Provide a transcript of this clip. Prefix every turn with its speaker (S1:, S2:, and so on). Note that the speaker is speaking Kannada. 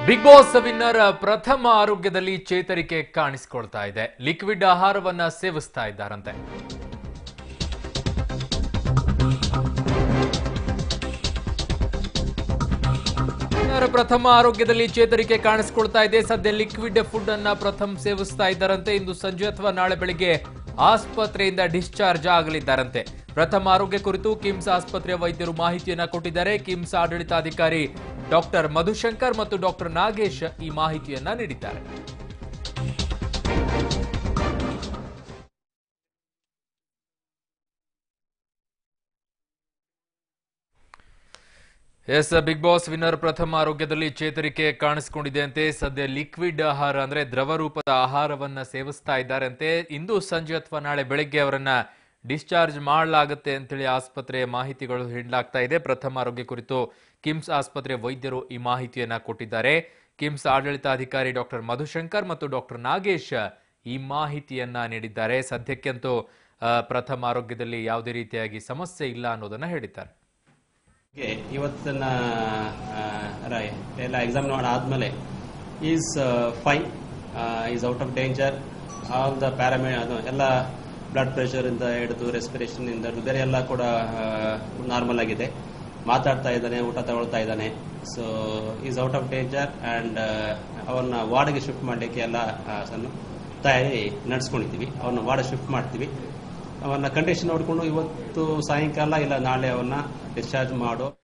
S1: ಬಿಗ್ ಬಾಸ್ ವಿನ್ನರ್ ಪ್ರಥಮ ಆರೋಗ್ಯದಲ್ಲಿ ಚೇತರಿಕೆ ಕಾಣಿಸಿಕೊಳ್ತಾ ಇದೆ. ಲಿಕ್ವಿಡ್ ಆಹಾರವನ್ನ ಸೇವಿಸ್ತಾ ಇದ್ದಾರಂತೆ. ಪ್ರಥಮ ಆರೋಗ್ಯದಲ್ಲಿ ಚೇತರಿಕೆ ಕಾಣಿಸಿಕೊಳ್ತಾ ಇದೆ. ಸದ್ಯ ಲಿಕ್ವಿಡ್ ಫುಡ್ ಅನ್ನ ಪ್ರಥಮ್ ಸೇವಿಸ್ತಾ ಇದ್ದಾರಂತೆ. ಇಂದು ಸಂಜೆ ಅಥವಾ ನಾಳೆ ಬೆಳಿಗ್ಗೆ ಆಸ್ಪತ್ರೆಯಿಂದ ಡಿಸ್ಚಾರ್ಜ್ ಆಗಲಿದ್ದಾರಂತೆ. ಪ್ರಥಮ ಆರೋಗ್ಯ ಕುರಿತು ಕಿಮ್ಸ್ ಆಸ್ಪತ್ರೆಯ ವೈದ್ಯರು ಮಾಹಿತಿಯನ್ನ ಕೊಟ್ಟಿದ್ದಾರೆ. ಕಿಮ್ಸ್ ಆಡಳಿತಾಧಿಕಾರಿ ಡಾಕ್ಟರ್ ಮಧುಶಂಕರ್ ಮತ್ತು ಡಾಕ್ಟರ್ ನಾಗೇಶ್ ಈ ಮಾಹಿತಿಯನ್ನ ನೀಡಿದ್ದಾರೆ. ಬಿಗ್ ಬಾಸ್ ವಿನ್ನರ್ ಪ್ರಥಮ ಆರೋಗ್ಯದಲ್ಲಿ ಚೇತರಿಕೆ ಕಾಣಿಸಿಕೊಂಡಿದೆ ಅಂತೆ. ಸದ್ಯ ಲಿಕ್ವಿಡ್ ಆಹಾರ ಅಂದ್ರೆ ದ್ರವ ರೂಪದ ಆಹಾರವನ್ನ ಸೇವಿಸ್ತಾ ಇದ್ದಾರಂತೆ. ಇಂದು ಸಂಜೆ ಅಥವಾ ನಾಳೆ ಬೆಳಗ್ಗೆ ಅವರನ್ನ ಡಿಸ್ಚಾರ್ಜ್ ಮಾಡಲಾಗುತ್ತೆ ಅಂತೇಳಿ ಆಸ್ಪತ್ರೆಯ ಮಾಹಿತಿಗಳು ನೀಡಲಾಗ್ತಾ ಇದೆ. ಪ್ರಥಮ ಆರೋಗ್ಯ ಕುರಿತು ಕಿಮ್ಸ್ ಆಸ್ಪತ್ರೆಯ ವೈದ್ಯರು ಈ ಮಾಹಿತಿಯನ್ನ ಕೊಟ್ಟಿದ್ದಾರೆ. ಕಿಮ್ಸ್ ಆಡಳಿತಾಧಿಕಾರಿ ಡಾಕ್ಟರ್ ಮಧುಶಂಕರ್ ಮತ್ತು ಡಾಕ್ಟರ್ ನಾಗೇಶ್ ಈ ಮಾಹಿತಿಯನ್ನ ನೀಡಿದ್ದಾರೆ. ಸದ್ಯಕ್ಕಂತೂ ಪ್ರಥಮ ಆರೋಗ್ಯದಲ್ಲಿ ಯಾವುದೇ ರೀತಿಯಾಗಿ ಸಮಸ್ಯೆ ಇಲ್ಲ ಅನ್ನೋದನ್ನ ಹೇಳಿದ್ದಾರೆ.
S2: ಇವತ್ತಿನ ಎಲ್ಲ ಎಕ್ಸಾಮ್ ಆದ್ಮೇಲೆ is fine, is out of danger. All the ಎಲ್ಲ ಬ್ಲಡ್ ಪ್ರೆಷರ್ ಇಂದ ಹಿಡಿದು ರೆಸ್ಪಿರೇಷನ್ ಇಂದ ಬೇರೆ ಎಲ್ಲ ಕೂಡ ನಾರ್ಮಲ್ ಆಗಿದೆ. ಮಾತಾಡ್ತಾ ಇದ್ದಾನೆ, ಊಟ ತಗೊಳ್ತಾ ಇದ್ದಾನೆ. So is out of danger and ಅವ್ರನ್ನ ವಾರ್ಡ್ಗೆ ಶಿಫ್ಟ್ ಮಾಡಲಿಕ್ಕೆ ಎಲ್ಲ ತಯಾರಿ ನಡೆಸ್ಕೊಂಡಿದ್ದೀವಿ. ಅವ್ರನ್ನ ವಾರ್ಡ್ ಶಿಫ್ಟ್ ಮಾಡ್ತೀವಿ. ಅವನ್ನ ಕಂಡೀಷನ್ ನೋಡಿಕೊಂಡು ಇವತ್ತು ಸಾಯಂಕಾಲ ಇಲ್ಲ ನಾಳೆ ಅವನ್ನ ಡಿಸ್ಚಾರ್ಜ್ ಮಾಡೋ